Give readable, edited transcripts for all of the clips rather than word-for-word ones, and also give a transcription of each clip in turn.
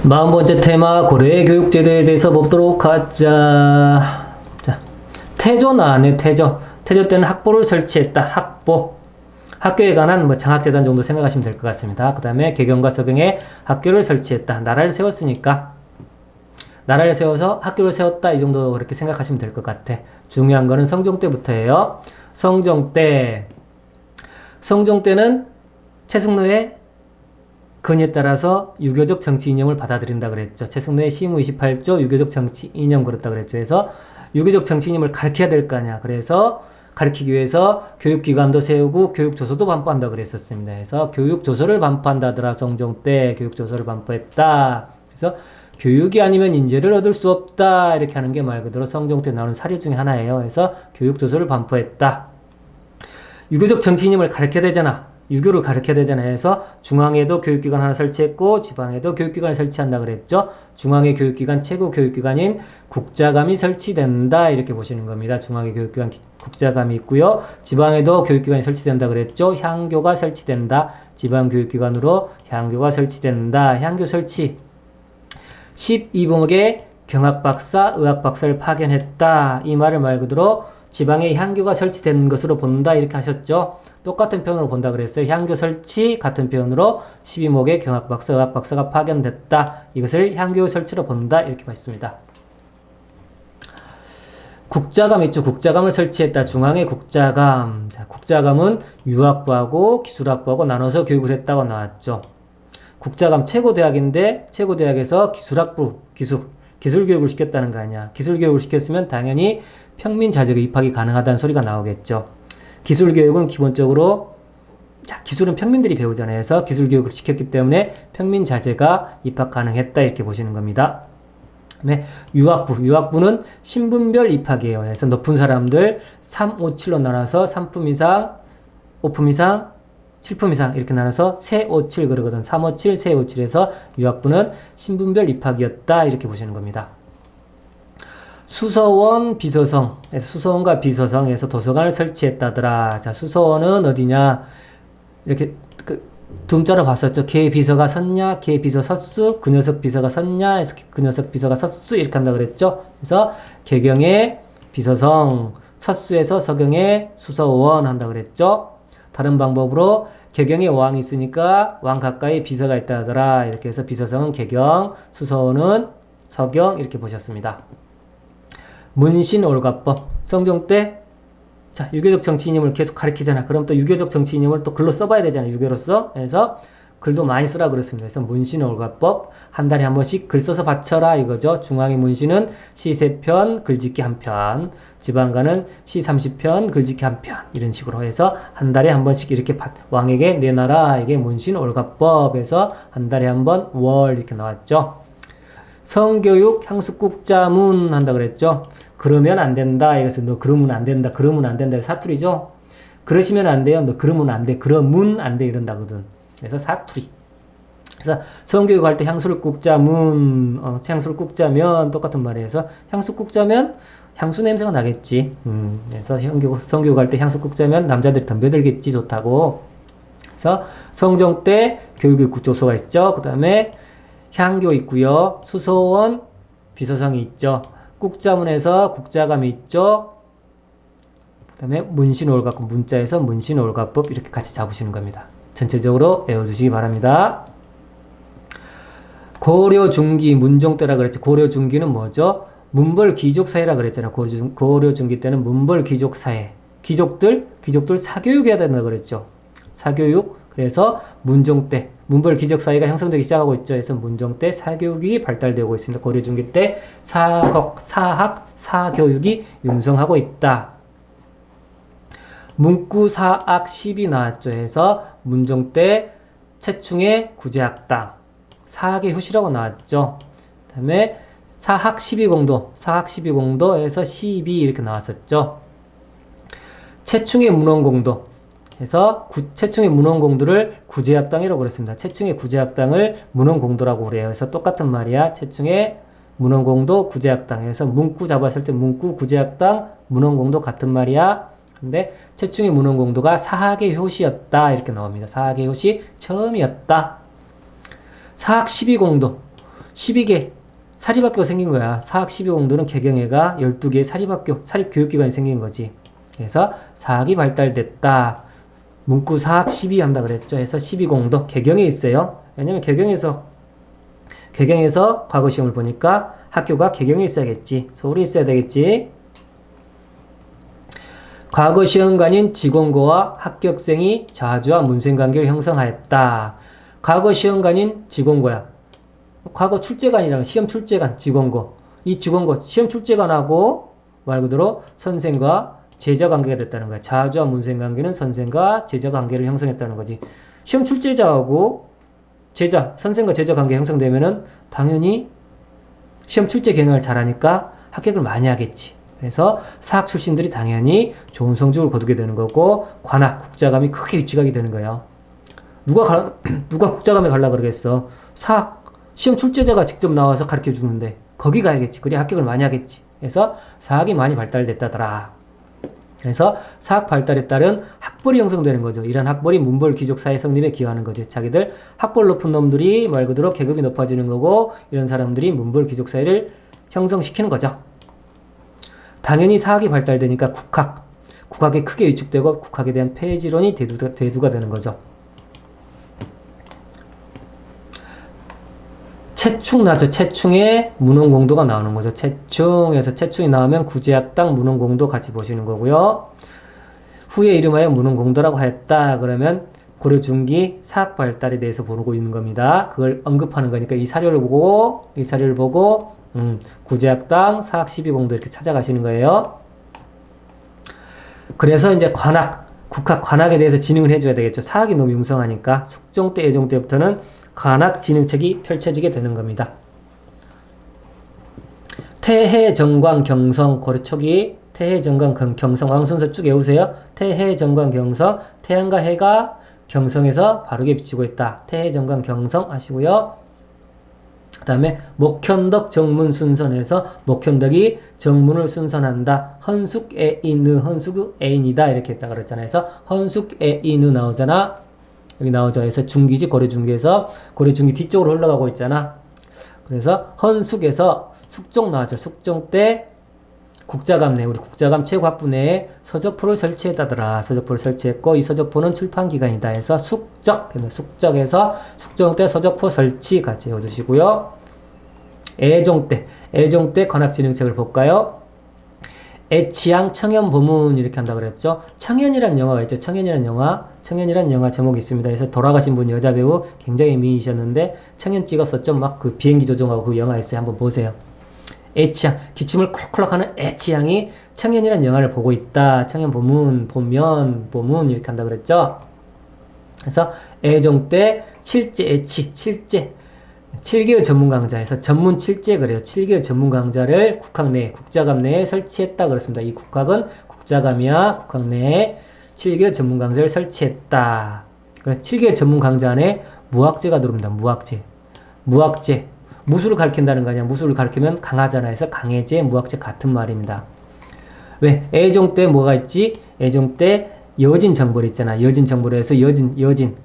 40번째 테마 고려의 교육제도에 대해서 보도록 하자. 자, 태조 나왔네. 태조 때는 학보를 설치했다. 학교에 관한 장학재단 정도 생각하시면 될 것 같습니다. 그 다음에 개경과 서경에 학교를 설치했다. 나라를 세웠으니까 나라를 세워서 학교를 세웠다. 이 정도 그렇게 생각하시면 될 것 같아. 중요한 거는 성종 때부터예요. 성종 때는 최승로의 건의에 따라서 유교적 정치 이념을 받아들인다 그랬죠. 최승로의 시무 28조 유교적 정치 이념 그랬다 그랬죠. 그래서 유교적 정치 이념을 가르쳐야 될 거 아니야. 그래서 가르치기 위해서 교육기관도 세우고 교육조서도 반포한다 그랬었습니다. 그래서 교육조서를 반포한다더라. 성종 때 교육조서를 반포했다. 그래서 교육이 아니면 인재를 얻을 수 없다. 이렇게 하는 게 말 그대로 성종 때 나오는 사례 중에 하나예요. 그래서 교육조서를 반포했다. 유교적 정치 이념을 가르쳐야 되잖아. 유교를 가르쳐야 되잖아. 해서 중앙에도 교육기관 하나 설치했고 지방에도 교육기관을 설치한다 그랬죠. 중앙의 교육기관 최고 교육기관인 국자감이 설치된다. 이렇게 보시는 겁니다. 중앙의 교육기관 국자감이 있고요. 지방에도 교육기관이 설치된다 그랬죠. 향교가 설치된다. 지방교육기관으로 향교가 설치된다. 향교 설치 12봉역에 경학박사, 의학박사를 파견했다. 이 말을 말 그대로 지방에 향교가 설치된 것으로 본다. 이렇게 하셨죠. 똑같은 표현으로 본다 그랬어요. 향교 설치 같은 표현으로 12목에 경학박사, 의학박사가 파견됐다. 이것을 향교 설치로 본다. 이렇게 봤습니다. 국자감 있죠. 국자감을 설치했다. 중앙에 국자감. 자, 국자감은 유학부하고 기술학부하고 나눠서 교육을 했다고 나왔죠. 국자감 최고대학인데 최고대학에서 기술학부, 기술교육을 시켰다는 거 아니야. 기술교육을 시켰으면 당연히 평민자재가 입학이 가능하다는 소리가 나오겠죠. 기술교육은 기본적으로 기술은 평민들이 배우잖아요. 그래서 기술교육을 시켰기 때문에 평민자재가 입학 가능했다. 이렇게 보시는 겁니다. 네, 유학부는 신분별 입학이에요. 그래서 높은 사람들 3, 5, 7로 나눠서 3품 이상, 5품 이상, 7품 이상 이렇게 나눠서 세, 5, 7 그러거든. 3, 5, 7, 세, 5, 7에서 유학부는 신분별 입학이었다. 이렇게 보시는 겁니다. 수서원, 비서성. 수서원과 비서성에서 도서관을 설치했다더라. 자, 수서원은 어디냐? 이렇게 둠자로 봤었죠. 걔 비서가 섰냐? 걔 비서 섰수? 그 녀석 비서가 섰냐? 해서 그 녀석 비서가 섰수? 이렇게 한다 그랬죠. 그래서 개경의 비서성, 섰수에서 서경의 수서원 한다 그랬죠. 다른 방법으로 개경에 왕이 있으니까 왕 가까이 비서가 있다더라. 이렇게 해서 비서성은 개경, 수서원은 서경 이렇게 보셨습니다. 문신올가법. 성종 때 자, 유교적 정치 이념을 계속 가르치잖아. 그럼 또 유교적 정치 이념을 또 글로 써봐야 되잖아. 유교로서. 그래서 글도 많이 쓰라 그랬습니다. 그래서 문신올가법 한 달에 한 번씩 글 써서 바쳐라 이거죠. 중앙의 문신은 시 3편, 글짓기 1편. 지방가는 시 30편, 글짓기 1편. 이런 식으로 해서 한 달에 한 번씩 이렇게 왕에게 내놔라. 이게 문신올가법에서 한 달에 한 번 월 이렇게 나왔죠. 성교육 향수국자문 한다 그랬죠. 그러면 안 된다. 이것은 너 그러면 안 된다. 그러면 안 된다. 사투리죠. 그러시면 안 돼요. 너 그러면 안 돼. 그러면 안 돼. 이런다거든. 그래서 사투리. 그래서 성교육 할 때 향수를 꾹자문, 향수를 꾹자면 똑같은 말이에서 향수 꾹자면 향수 냄새가 나겠지. 그래서 성교육 할 때 향수 꾹자면 남자들이 덤벼들겠지. 좋다고. 그래서 성종 때 교육의 구조소가 있죠. 그 다음에 향교 있고요. 수서원, 비서성이 있죠. 국자문에서 국자감이 있죠. 그 다음에 문신올가법, 문자에서 문신올가법 이렇게 같이 잡으시는 겁니다. 전체적으로 외워두시기 바랍니다. 고려중기, 문종 때라 그랬죠. 고려중기는 뭐죠? 문벌귀족사회라 그랬잖아요. 고려중기 때는 문벌귀족사회. 귀족들 사교육해야 된다 그랬죠. 사교육. 그래서 문종 때 문벌귀족사회가 형성되기 시작하고 있죠. 그래서 문종 때 사교육이 발달되고 있습니다. 고려중기 때 사교육이 융성하고 있다. 문구사학 10이 나왔죠. 해서 문종 때 최충의 구제학당, 사학의 효시라고 나왔죠. 그 다음에 사학 12공도에서 12 이렇게 나왔었죠. 최충의 문원공도 해서 최충의 문원공도를 구제학당이라고 그랬습니다. 최충의 구제학당을 문원공도라고 그래요. 그래서 똑같은 말이야. 최충의 문원공도 구제학당에서 문구 잡았을 때 문구 구제학당 문원공도 같은 말이야. 근데 최충의 문원공도가 사학의 효시였다. 이렇게 나옵니다. 사학의 효시 처음이었다. 사학 12공도 12개 사립학교가 생긴 거야. 사학 12공도는 개경회가 12개의 사립학교, 사립교육기관이 생긴 거지. 그래서 사학이 발달됐다. 문구 사학 12 한다 그랬죠. 그래서 12공도 개경에 있어요. 왜냐면 개경에서 과거 시험을 보니까 학교가 개경에 있어야겠지. 서울에 있어야 되겠지. 과거 시험관인 직원고와 합격생이 자주와 문생관계를 형성하였다. 과거 시험관인 직원고야. 과거 출제관이랑 시험 출제관 직원고. 이 직원고 시험 출제관하고 말 그대로 선생과 제자 관계가 됐다는 거야. 자주와 문생관계는 선생과 제자 관계를 형성했다는 거지. 시험 출제자하고 선생과 제자 관계 형성되면은 당연히 시험 출제 경영을 잘하니까 합격을 많이 하겠지. 그래서 사학 출신들이 당연히 좋은 성적을 거두게 되는 거고, 관학, 국자감이 크게 위치하게 되는 거예요. 누가 국자감에 가려고 그러겠어. 사학, 시험 출제자가 직접 나와서 가르쳐 주는데, 거기 가야겠지. 그래야 합격을 많이 하겠지. 그래서 사학이 많이 발달됐다더라. 그래서 사학 발달에 따른 학벌이 형성되는 거죠. 이런 학벌이 문벌 귀족 사회 성립에 기여하는 거죠. 자기들 학벌 높은 놈들이 말 그대로 계급이 높아지는 거고, 이런 사람들이 문벌 귀족 사회를 형성시키는 거죠. 당연히 사학이 발달되니까 국학이 크게 위축되고 국학에 대한 폐지론이 대두가 되는 거죠. 채충 나죠. 채충에 문헌공도가 나오는 거죠. 채충에서 채충이 나오면 구제학당 문헌공도 같이 보시는 거고요. 후에 이름하여 문헌공도라고 하였다. 그러면 고려 중기 사학 발달에 대해서 보고 있는 겁니다. 그걸 언급하는 거니까 이 사료를 보고 구제학당 사학 12공도 이렇게 찾아가시는 거예요. 그래서 이제 국학 관학에 대해서 진흥을 해줘야 되겠죠. 사학이 너무 융성하니까 숙종 때, 예종 때부터는 관학 진흥책이 펼쳐지게 되는 겁니다. 태해, 정광, 경성, 고려 초기 태해, 정광, 경성 왕순서 쭉 외우세요. 태해, 정광, 경성, 태양과 해가 경성에서 바르게 비치고 있다. 태해, 정광, 경성 하시고요. 그 다음에 목현덕 정문 순선에서 목현덕이 정문을 순선한다. 헌숙 애인이다 이렇게 했다 그랬잖아요. 그래서 헌숙 애인으 나오잖아. 여기 나오죠. 그래서 중기지 고려 중기에서 고려 중기 뒤쪽으로 흘러가고 있잖아. 그래서 헌숙에서 숙종 나왔죠. 숙종 때 국자감 우리 국자감 최고학부 내에 서적포를 설치했다더라. 서적포를 설치했고 이 서적포는 출판기관이다 해서 숙적에서 숙종 때 서적포 설치 같이 외워두시고요. 애종 때 관학진흥책을 볼까요? 애치양 청년보문 이렇게 한다 그랬죠. 청년이란 영화가 있죠. 청년이란 영화 제목이 있습니다. 그래서 돌아가신 분 여자 배우 굉장히 미인이셨는데 청년 찍었었죠. 막 그 비행기 조종하고 그 영화 있어요. 한번 보세요. 애치양 기침을 콜록콜록 하는 애치양이 청년이란 영화를 보고 있다. 청년보문 보문 이렇게 한다 그랬죠. 그래서 애종 때 칠개의 전문 강좌에서 전문 칠제 그래요. 7개의 전문 강좌를 국자감 내에 설치했다 그렇습니다. 이 국학은 국자감이야. 국학 내에 7개의 전문 강좌를 설치했다. 7개의 전문 강좌 안에 무학제가 들어옵니다. 무학제. 무술을 가르친다는 거 아니야. 무술을 가르치면 강하잖아. 해서 강해제, 무학제 같은 말입니다. 왜? 애종 때 뭐가 있지? 애종 때 여진 정벌 있잖아. 여진 정벌에서 여진.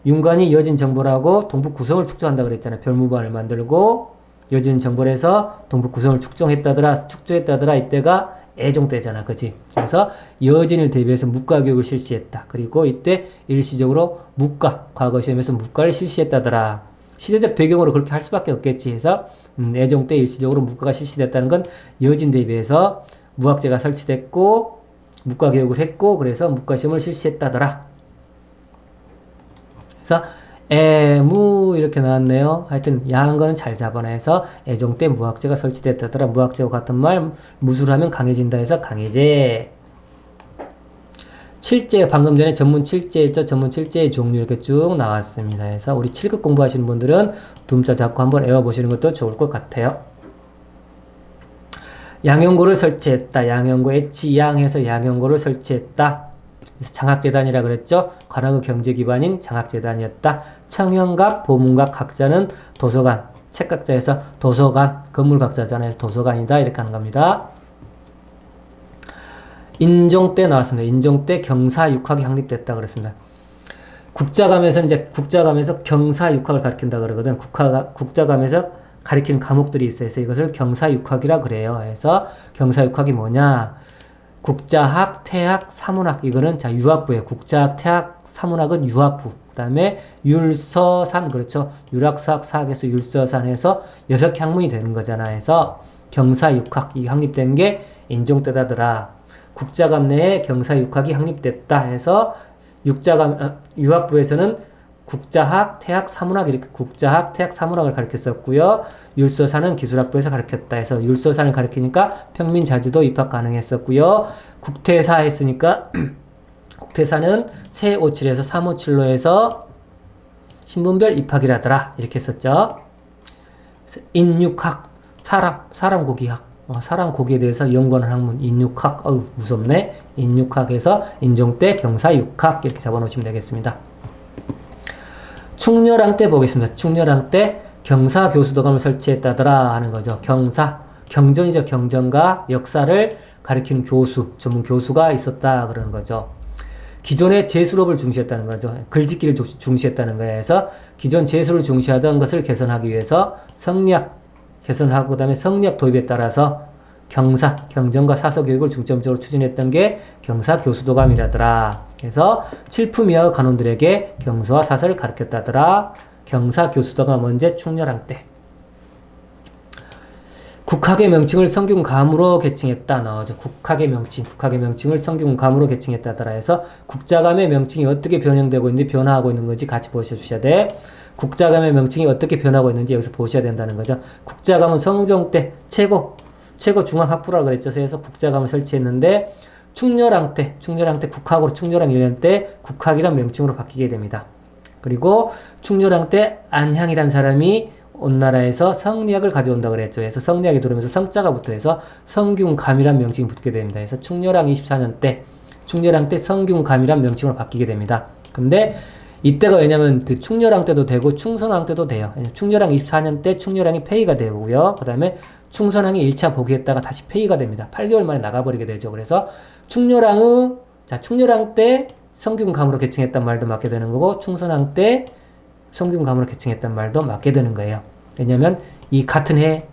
윤관이 여진 정벌하고 동북 구성을 축조한다 그랬잖아. 별무반을 만들고 여진 정벌에서 동북 구성을 축조했다더라. 이때가 애종 때잖아. 그지? 그래서 여진을 대비해서 묵가 교육을 실시했다. 그리고 이때 일시적으로 과거 시험에서 묵가를 실시했다더라. 시대적 배경으로 그렇게 할 수밖에 없겠지. 해서 애종 때 일시적으로 묵가가 실시됐다는 건 여진 대비해서 무학제가 설치됐고 묵가 교육을 했고 그래서 묵가 시험을 실시했다더라. 그래서 애무 이렇게 나왔네요. 하여튼 야한 거는 잘 잡아내서 애종 때 무학제가 설치됐다더라. 무학제와 같은 말 무술하면 강해진다 해서 강해제. 칠제 방금 전에 전문 칠제였죠. 전문 칠제의 종류 이렇게 쭉 나왔습니다. 그래서 우리 7급 공부하시는 분들은 둠자 잡고 한번 외워보시는 것도 좋을 것 같아요. 양형고를 설치했다. 양형고 애치양해서 양형고를 설치했다. 그래서 장학재단이라 그랬죠. 관학의 경제 기반인 장학재단이었다. 청형각, 보문각 각자는 도서관, 책각자에서 도서관, 건물각자잖아요. 도서관이다 이렇게 하는 겁니다. 인종 때 나왔습니다. 인종 때 경사육학이 확립됐다 그랬습니다. 국자감에서 경사육학을 가르친다 그러거든. 국자감에서 가리키는 과목들이 있어요. 그래서 이것을 경사육학이라 그래요. 그래서 경사육학이 뭐냐? 국자학, 태학, 사문학 이거는 자 유학부예요. 국자학, 태학, 사문학은 유학부. 그다음에 율서산 그렇죠. 율학사학, 사학에서 율서산에서 6개 학문이 되는 거잖아. 해서 경사육학 이 확립된 게 인종 때다더라. 국자감 내에 경사육학이 확립됐다 해서 유학부에서는 국자학, 태학, 사문학 이렇게 국자학, 태학, 사문학을 가르쳤었고요. 율서사는 기술학부에서 가르쳤다 해서 율서사를 가르치니까 평민자주도 입학 가능했었고요. 국태사 했으니까 국태사는 세57에서 357로 해서 신분별 입학이라더라 이렇게 했었죠. 인육학, 사람 고기학, 사람 고기에 대해서 연구하는 학문 인육학, 무섭네. 인육학에서 인종대 경사육학 이렇게 잡아놓으시면 되겠습니다. 충렬왕 때 보겠습니다. 충렬왕 때 경사교수도감을 설치했다더라 하는 거죠. 경전이죠. 경전과 역사를 가리키는 교수, 전문 교수가 있었다 그러는 거죠. 기존의 제수업을 중시했다는 거죠. 글짓기를 중시했다는 거예요. 그래서 기존 제수를 중시하던 것을 개선하기 위해서 성리학 개선하고 그다음에 성리학 도입에 따라서 경전과 사서 교육을 중점적으로 추진했던 게 경사교수도감이라더라. 그래서 칠품이하 관원들에게 경서와 사서를 가르쳤다더라. 경사교수도감 언제? 충렬왕 때. 국학의 명칭을 성균감으로 개칭했다. 나오죠. 국학의 명칭을 성균감으로 개칭했다더라 해서 국자감의 명칭이 어떻게 변형되고 있는지 변화하고 있는 건지 같이 보셔주셔야 돼. 국자감의 명칭이 어떻게 변하고 있는지 여기서 보셔야 된다는 거죠. 국자감은 성종 때 최고 중앙학부라고 그랬죠. 그래서 국자감을 설치했는데 충렬왕 때 국학으로 충렬왕 1년 때 국학이란 명칭으로 바뀌게 됩니다. 그리고 충렬왕 때 안향이란 사람이 온 나라에서 성리학을 가져온다 그랬죠. 그래서 성리학이 들어오면서 성자가 붙어 해서 성균감이란 명칭이 붙게 됩니다. 그래서 충렬왕 24년 때 성균감이란 명칭으로 바뀌게 됩니다. 근데 이때가 왜냐면 그 충렬왕 때도 되고 충선왕 때도 돼요. 충렬왕 24년 때 충렬왕이 폐위가 되고요. 그 다음에 충선왕이 1차 복위했다가 다시 폐위가 됩니다. 8개월 만에 나가버리게 되죠. 그래서 충렬왕 때 성균감으로 개칭했단 말도 맞게 되는 거고 충선왕 때 성균감으로 개칭했단 말도 맞게 되는 거예요. 왜냐면 이 같은 해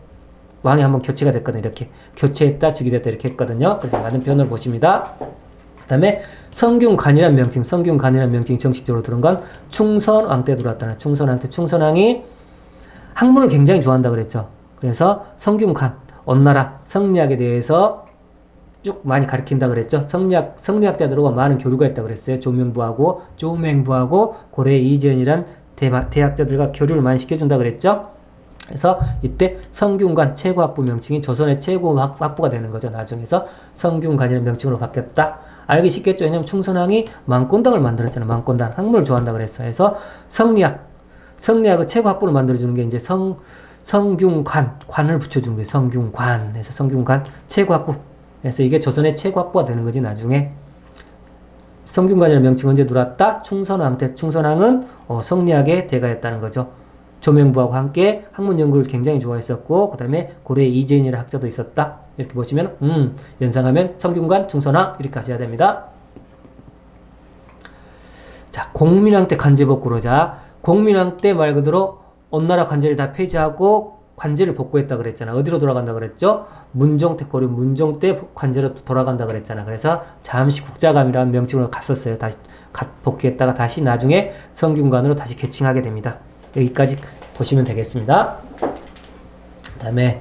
왕이 한번 교체가 됐거든요. 이렇게 교체했다 즉위됐다 이렇게 했거든요. 그래서 맞은 표현을 보십니다. 그 다음에 성균관이란 명칭 정식적으로 들은 건 충선왕 때 들어왔다는 충선왕 때 충선왕이 학문을 굉장히 좋아한다 그랬죠. 그래서 성균관 온나라 성리학에 대해서 쭉 많이 가르친다 그랬죠. 성리학자들과 많은 교류가 있다 그랬어요. 조명부하고 고래 이재현이란 대학자들과 교류를 많이 시켜준다 그랬죠. 그래서 이때 성균관 최고학부 명칭이 조선의 최고학부가 되는 거죠. 나중에서 성균관이라는 명칭으로 바뀌었다. 알기 쉽겠죠. 왜냐면 충선왕이 만권당을 만들었잖아요. 만권당 학문을 좋아한다 그랬어요. 그래서 성리학의 최고학부를 만들어주는 게 이제 성균관을 붙여준 거예요. 성균관. 그래서 성균관 최고학부. 그래서 이게 조선의 최고학부가 되는 거지 나중에. 성균관이라는 명칭 언제 들어왔다? 충선왕 때. 충선왕은 성리학의 대가였다는 거죠. 조명부하고 함께 학문 연구를 굉장히 좋아했었고 그 다음에 고래 이재인이라는 학자도 있었다. 이렇게 보시면 연상하면 성균관, 충선왕 이렇게 하셔야 됩니다. 자, 공민왕 때 관제복구로 공민왕 때 말 그대로 온 나라 관제를 다 폐지하고 관제를 복구했다 그랬잖아. 어디로 돌아간다 그랬죠? 문종 때 관제로 돌아간다 그랬잖아. 그래서 잠시 국자감이라는 명칭으로 갔었어요. 다시 복귀했다가 다시 나중에 성균관으로 다시 개칭하게 됩니다. 여기까지 보시면 되겠습니다. 그 다음에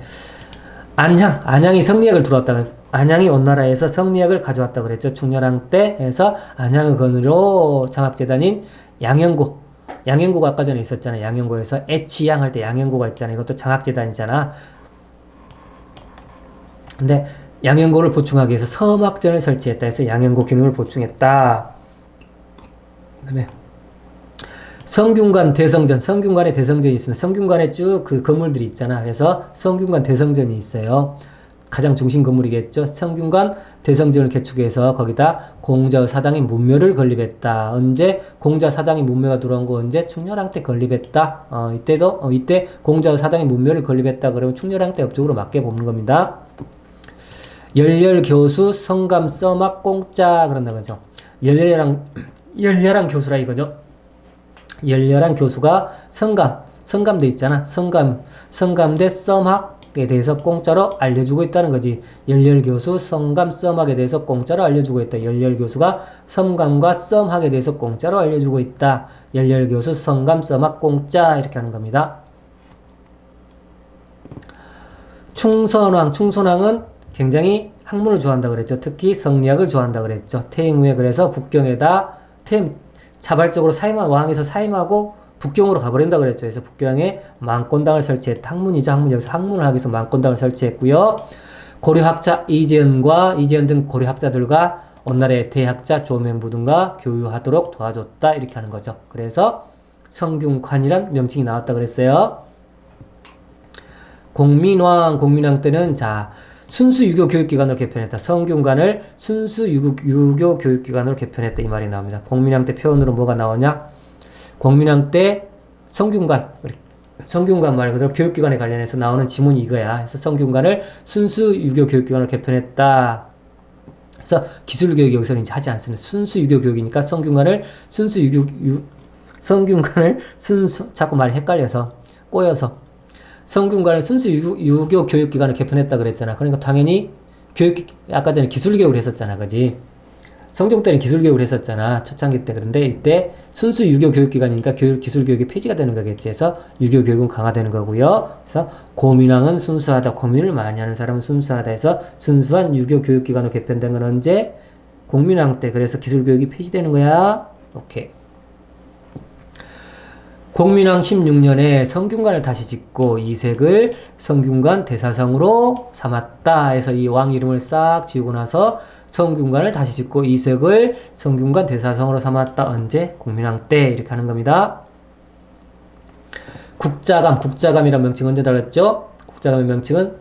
안향이 성리학을 들어왔다. 안향이 온 나라에서 성리학을 가져왔다 그랬죠. 충렬왕 때 해서 안향의 건으로 장학재단인 양형고가 아까 전에 있었잖아요. 양형고에서 애치양 할 때 양형고가 있잖아요. 이것도 장학재단이잖아. 근데 양형고를 보충하기 위해서 서막전을 설치했다 해서 양형고 기능을 보충했다. 그 다음에 성균관 대성전에 있으면 성균관에 쭉 그 건물들이 있잖아. 그래서 성균관 대성전이 있어요. 가장 중심 건물이겠죠. 성균관 대성전을 개축해서 거기다 공자의 사당이 문묘를 건립했다. 언제 공자 사당이 문묘가 들어온 거 언제? 충렬왕 때 건립했다. 이때 공자의 사당이 문묘를 건립했다. 그러면 충렬왕 때 업적으로 맞게 보는 겁니다. 열렬교수 성감 써막 공짜 그런다 그죠. 열렬한 교수라 이거죠. 열렬한 교수가 성감대 있잖아. 성감대 썸학에 대해서 공짜로 알려주고 있다는 거지. 열렬교수 성감 썸학에 대해서 공짜로 알려주고 있다. 열렬교수가 성감과 썸학에 대해서 공짜로 알려주고 있다. 열렬교수 성감 썸학 공짜 이렇게 하는 겁니다. 충선왕은 굉장히 학문을 좋아한다 그랬죠. 특히 성리학을 좋아한다 그랬죠. 퇴임 후에 그래서 북경에다 자발적으로 왕에서 사임하고 북경으로 가버린다 그랬죠. 그래서 북경에 만권당을 설치했다. 학문이죠. 여기서 학문을 하기 위해서 만권당을 설치했고요. 고려학자 이재현 등 고려학자들과 온나라의 대학자 조명부 등과 교유하도록 도와줬다. 이렇게 하는 거죠. 그래서 성균관이란 명칭이 나왔다 그랬어요. 공민왕 때는 순수 유교 교육기관으로 개편했다. 성균관을 순수 유교 교육기관으로 개편했다. 이 말이 나옵니다. 공민왕 때 표현으로 뭐가 나오냐? 공민왕 때 성균관 말 그대로 교육기관에 관련해서 나오는 지문이 이거야. 그래서 성균관을 순수 유교 교육기관으로 개편했다. 그래서 기술교육 여기서는 이제 하지 않습니다. 순수 유교 교육이니까 성균관을 자꾸 말이 헷갈려서 꼬여서 성균관을 순수 유교 교육기관을 개편했다 그랬잖아. 그러니까 당연히 아까 전에 기술교육을 했었잖아. 그지? 성종 때는 기술교육을 했었잖아. 초창기 때. 그런데 이때 순수 유교 교육기관이니까 기술교육이 폐지가 되는 거겠지. 그래서 유교 교육은 강화되는 거고요. 그래서 고민왕은 순수하다. 고민을 많이 하는 사람은 순수하다 해서 순수한 유교 교육기관으로 개편된 건 언제? 공민왕 때. 그래서 기술교육이 폐지되는 거야. 오케이. 공민왕 16년에 성균관을 다시 짓고 이색을 성균관 대사성으로 삼았다 해서 이 왕 이름을 싹 지우고 나서 성균관을 다시 짓고 이색을 성균관 대사성으로 삼았다. 언제? 공민왕 때. 이렇게 하는 겁니다. 국자감이란 명칭 언제 달았죠? 국자감의 명칭은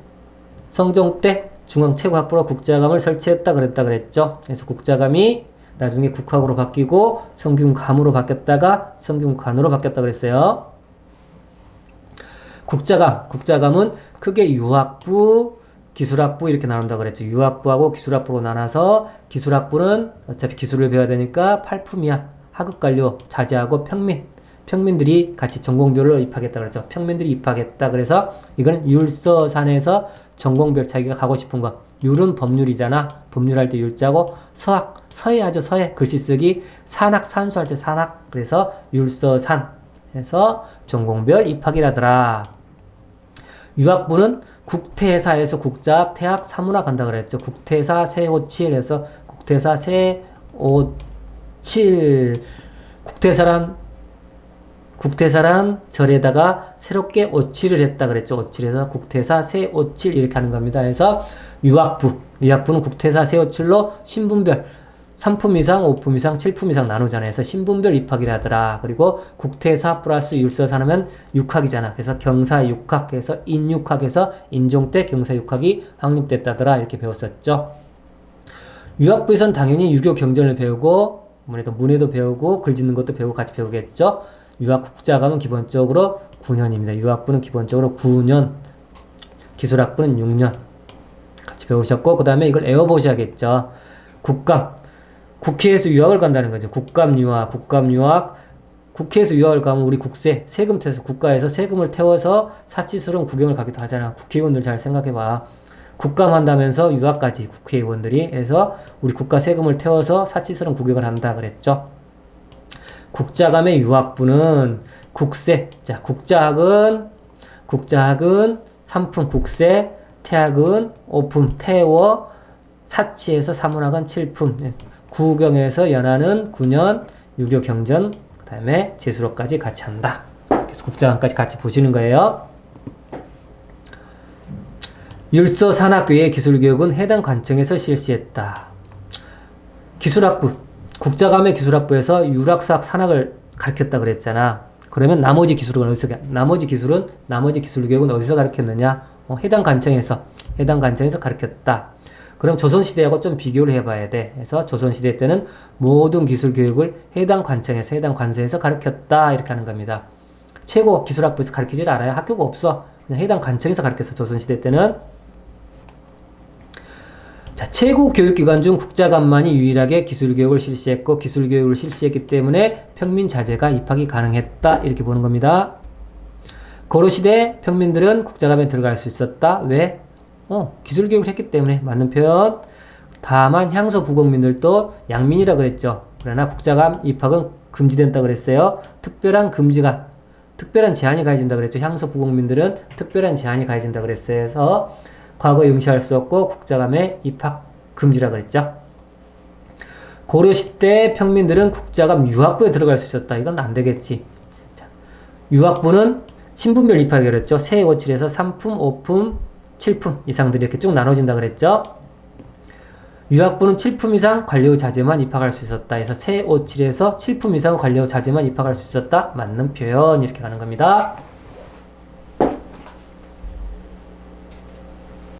성종 때 중앙 최고학부로 국자감을 설치했다 그랬죠. 그래서 국자감이 나중에 국학으로 바뀌고 성균감으로 바뀌었다가 성균관으로 바뀌었다 그랬어요. 국자감은 크게 유학부, 기술학부 이렇게 나눈다 그랬죠. 유학부하고 기술학부로 나눠서 기술학부는 어차피 기술을 배워야 되니까 팔품이야. 하급관료 자제하고 평민들이 같이 전공별로 입학했다 그랬죠. 평민들이 입학했다. 그래서 이거는 율서산에서 전공별 자기가 가고 싶은 거. 율은 법률이잖아. 법률할 때 율자고 서해하죠. 서해. 글씨 쓰기. 산수할 때 산학. 그래서 율서산 해서 전공별 입학이라더라. 유학부는 국태사에서 국자학, 태학, 사문학 간다 그랬죠. 국태사 세오칠 해서 국태사 세오칠 국태사란 절에다가 새롭게 오칠을 했다 그랬죠. 오칠해서 국태사 세오칠 이렇게 하는 겁니다. 그래서 유학부는 국태사 세오칠로 신분별 3품 이상, 5품 이상, 7품 이상 나누잖아요. 그래서 신분별 입학이라 하더라. 그리고 국태사 플러스 율서산 하면 6학이잖아. 그래서 경사 6학 해서 인육학에서 인종 때 경사 6학이 확립됐다더라. 이렇게 배웠었죠. 유학부에서는 당연히 유교 경전을 배우고 문해도 배우고 글 짓는 것도 배우고 같이 배우겠죠. 유학 국자감은 기본적으로 9년입니다. 유학부는 기본적으로 9년, 기술학부는 6년 같이 배우셨고 그 다음에 이걸 외워보셔야겠죠. 국회에서 유학을 간다는 거죠. 국감 유학. 국회에서 유학을 가면 우리 세금 태워서 국가에서 세금을 태워서 사치스러운 구경을 가기도 하잖아. 국회의원들 잘 생각해봐. 국감 한다면서 유학까지 국회의원들이 해서 우리 국가 세금을 태워서 사치스러운 구경을 한다 그랬죠. 국자감의 유학부는 국세. 자, 국자학은 3품 국세, 태학은 5품 태워, 사치에서 사문학은 7품, 구경에서 연하는 9년, 유교 경전, 그 다음에 재수로까지 같이 한다. 그래서 국자감까지 같이 보시는 거예요. 율서 산학교의 기술교육은 해당 관청에서 실시했다. 국자감의 기술학부에서 율학사학 산학을 가르쳤다 그랬잖아. 그러면 나머지 기술교육은 어디서 가르쳤느냐? 해당 관청에서 가르쳤다. 그럼 조선시대하고 좀 비교를 해봐야 돼. 그래서 조선시대 때는 모든 기술교육을 해당 관서에서 가르쳤다. 이렇게 하는 겁니다. 최고 기술학부에서 가르치질 않아요. 학교가 없어. 그냥 해당 관청에서 가르쳤어. 조선시대 때는. 자, 최고 교육기관 중 국자감만이 유일하게 기술교육을 실시했고 기술교육을 실시했기 때문에 평민 자제가 입학이 가능했다. 이렇게 보는 겁니다. 고려시대 평민들은 국자감에 들어갈 수 있었다. 왜? 기술교육을 했기 때문에. 맞는 표현. 다만 향소 부국민들도 양민이라 그랬죠. 그러나 국자감 입학은 금지된다 그랬어요. 특별한 제한이 가해진다 그랬죠. 향소 부국민들은 특별한 제한이 가해진다 그랬어요. 그래서 과거에 응시할 수 없고 국자감에 입학 금지라 그랬죠. 고려시대 평민들은 국자감 유학부에 들어갈 수 있었다. 이건 안 되겠지. 자, 유학부는 신분별 입학이 그랬죠. 세, 오, 칠에서 3품, 5품, 7품 이상들이 이렇게 쭉 나눠진다 그랬죠. 유학부는 7품 이상 관료 자제만 입학할 수 있었다. 해서 세, 오, 칠에서 7품 이상 관료 자제만 입학할 수 있었다. 맞는 표현 이렇게 가는 겁니다.